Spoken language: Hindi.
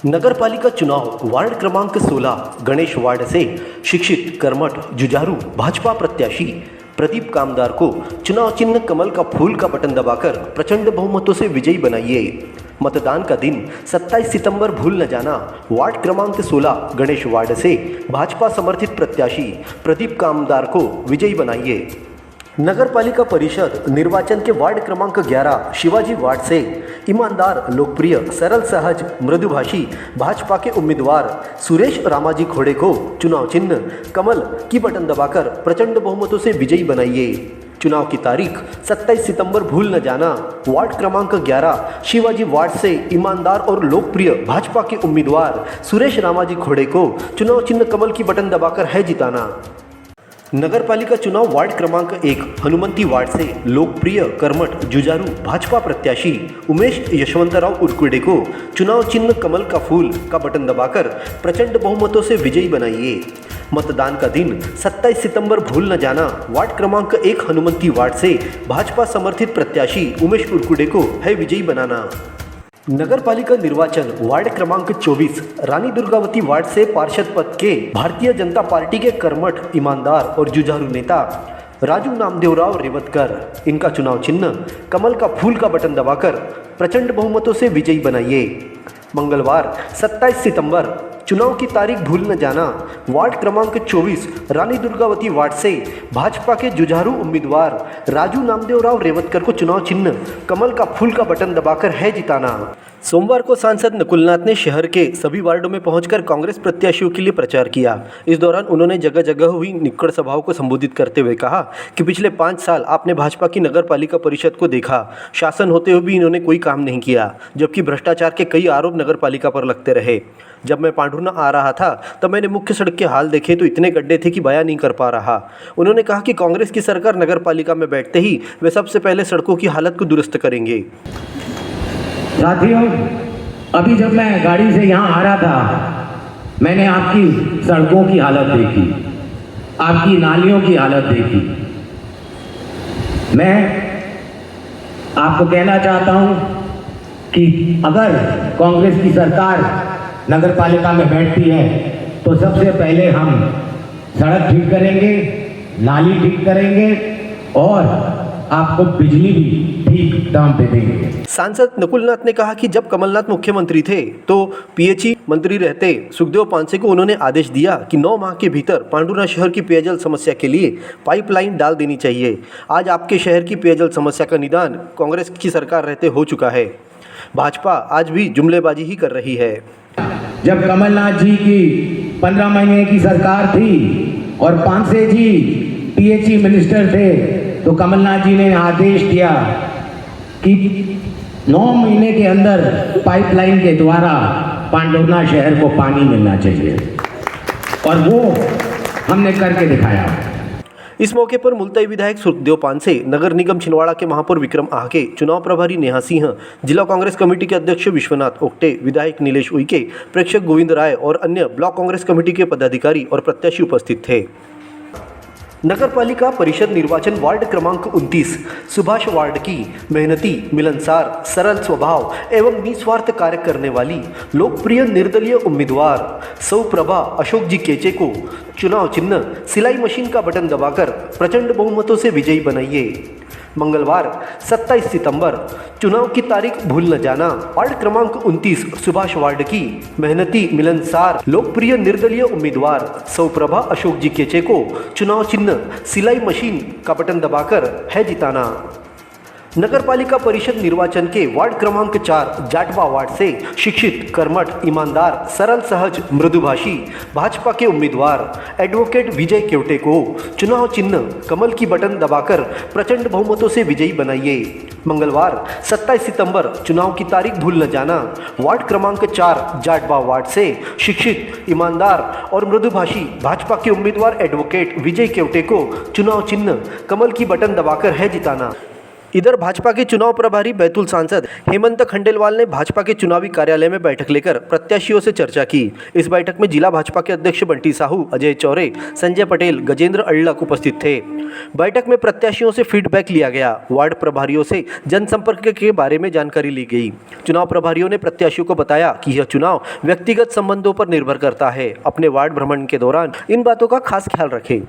नगरपालिका चुनाव वार्ड क्रमांक 16 गणेश वार्ड से शिक्षित कर्मठ जुझारू भाजपा प्रत्याशी प्रदीप कामदार को चुनाव चिन्ह कमल का फूल का बटन दबाकर प्रचंड बहुमतों से विजयी बनाइए। मतदान का दिन 27 सितंबर भूल न जाना। वार्ड क्रमांक 16 गणेश वार्ड से भाजपा समर्थित प्रत्याशी प्रदीप कामदार को विजयी बनाइए। नगरपालिका परिषद निर्वाचन के वार्ड क्रमांक 11 शिवाजी वार्ड से ईमानदार, लोकप्रिय, सरल, सहज, मृदुभाषी भाजपा के उम्मीदवार सुरेश रामाजी खोड़े को चुनाव चिन्ह कमल की बटन दबाकर प्रचंड बहुमतों से विजयी बनाइए। चुनाव की तारीख 27 सितंबर भूल न जाना। वार्ड क्रमांक 11 शिवाजी वार्ड से ईमानदार और लोकप्रिय भाजपा के उम्मीदवार सुरेश रामाजी खोड़े को चुनाव चिन्ह कमल की बटन दबाकर है जिताना। नगरपालिका चुनाव वार्ड क्रमांक 1 हनुमंती वार्ड से लोकप्रिय, कर्मठ, जुझारू भाजपा प्रत्याशी उमेश यशवंतराव उरकुडे को चुनाव चिन्ह कमल का फूल का बटन दबाकर प्रचंड बहुमतों से विजयी बनाइए। मतदान का दिन 27 सितंबर भूल न जाना। वार्ड क्रमांक 1 हनुमंती वार्ड से भाजपा समर्थित प्रत्याशी उमेश उरकुडे को है विजयी बनाना। नगरपालिका निर्वाचन वार्ड क्रमांक 24 रानी दुर्गावती वार्ड से पार्षद पद के भारतीय जनता पार्टी के कर्मठ, ईमानदार और जुझारू नेता राजू नामदेवराव रेवतकर, इनका चुनाव चिन्ह कमल का फूल का बटन दबाकर प्रचंड बहुमतों से विजयी बनाइए। मंगलवार 27 सितंबर चुनाव की तारीख भूल न जाना। वार्ड क्रमांक 24 रानी दुर्गावती वार्ड से भाजपा के जुझारू उम्मीदवार राजू नामदेवराव रेवतकर को चुनाव चिन्ह कमल का फूल का बटन दबाकर है जिताना। सोमवार को सांसद नकुलनाथ ने शहर के सभी वार्डों में पहुंचकर कांग्रेस प्रत्याशियों के लिए प्रचार किया। इस दौरान उन्होंने जगह जगह हुई नुक्कड़ सभाओं को संबोधित करते हुए कहा कि पिछले 5 साल आपने भाजपा की नगरपालिका परिषद को देखा, शासन होते हुए भी इन्होंने कोई काम नहीं किया, जबकि भ्रष्टाचार के कई आरोप नगरपालिका पर लगते रहे। जब मैं पांढुर्ना आ रहा था तब मैंने मुख्य सड़क के हाल देखे तो इतने गड्ढे थे कि बयान नहीं कर पा रहा। उन्होंने कहा कि कांग्रेस की सरकार नगरपालिका में बैठते ही वे सबसे पहले सड़कों की हालत को दुरुस्त करेंगे। साथियों, अभी जब मैं गाड़ी से यहाँ आ रहा था मैंने आपकी सड़कों की हालत देखी, आपकी नालियों की हालत देखी। मैं आपको कहना चाहता हूँ कि अगर कांग्रेस की सरकार नगरपालिका में बैठती है तो सबसे पहले हम सड़क ठीक करेंगे, नाली ठीक करेंगे और आपको बिजली भी ठीक दाम पे देंगे। सांसद नकुलनाथ ने कहा कि जब कमलनाथ मुख्यमंत्री थे तो पीएचई मंत्री रहते सुखदेव पांसे को उन्होंने आदेश दिया कि 9 माह के भीतर पांडुर्ना शहर की पेयजल समस्या के लिए पाइपलाइन डाल देनी चाहिए। आज आपके शहर की पेयजल समस्या का निदान कांग्रेस की सरकार रहते हो चुका है। भाजपा आज भी जुमलेबाजी ही कर रही है। जब कमलनाथ जी की 15 महीने की सरकार थी और पांसे जी पीएचई मिनिस्टर थे तो कमलनाथ जी ने आदेश दिया कि 9 महीने के अंदर पाइपलाइन के द्वारा पांडुर्ना शहर को पानी मिलना चाहिए और वो हमने करके दिखाया। इस मौके पर मुल्ताई विधायक सुखदेव पांसे, नगर निगम छिंदवाड़ा के महापौर विक्रम आहके, चुनाव प्रभारी नेहा सिंह, जिला कांग्रेस कमेटी के अध्यक्ष विश्वनाथ ओक्टे, विधायक नीलेश उइके, प्रेक्षक गोविंद राय और अन्य ब्लॉक कांग्रेस कमेटी के पदाधिकारी और प्रत्याशी उपस्थित थे। नगरपालिका परिषद निर्वाचन वार्ड क्रमांक 29 सुभाष वार्ड की मेहनती, मिलनसार, सरल स्वभाव एवं निस्वार्थ कार्य करने वाली लोकप्रिय निर्दलीय उम्मीदवार सौप्रभा अशोक जी केचे को चुनाव चिन्ह सिलाई मशीन का बटन दबाकर प्रचंड बहुमतों से विजयी बनाइए। मंगलवार 27 सितंबर चुनाव की तारीख भूल न जाना। वार्ड क्रमांक 29 सुभाष वार्ड की मेहनती, मिलनसार, लोकप्रिय निर्दलीय उम्मीदवार सौप्रभा अशोक जी केचे को चुनाव चिन्ह सिलाई मशीन का बटन दबाकर है जिताना। नगरपालिका परिषद निर्वाचन के वार्ड क्रमांक 4 जाटवा वार्ड से शिक्षित, कर्मठ, ईमानदार, सरल, सहज, मृदुभाषी भाजपा के उम्मीदवार एडवोकेट विजय केवटे को चुनाव चिन्ह कमल की बटन दबाकर प्रचंड बहुमतों से विजयी बनाइए। मंगलवार 27 सितंबर चुनाव की तारीख भूल न जाना। वार्ड क्रमांक 4 जाटवा वार्ड से शिक्षित, ईमानदार और मृदुभाषी भाजपा के उम्मीदवार एडवोकेट विजय केवटे को चुनाव चिन्ह कमल की बटन दबाकर है जिताना। इधर भाजपा के चुनाव प्रभारी बैतूल सांसद हेमंत खंडेलवाल ने भाजपा के चुनावी कार्यालय में बैठक लेकर प्रत्याशियों से चर्चा की। इस बैठक में जिला भाजपा के अध्यक्ष बंटी साहू, अजय चौरे, संजय पटेल, गजेंद्र अल्लक उपस्थित थे। बैठक में प्रत्याशियों से फीडबैक लिया गया। वार्ड प्रभारियों से जनसंपर्क के बारे में जानकारी ली गई। चुनाव प्रभारियों ने प्रत्याशियों को बताया कि यह चुनाव व्यक्तिगत संबंधों पर निर्भर करता है। अपने वार्ड भ्रमण के दौरान इन बातों का खास ख्याल रखें।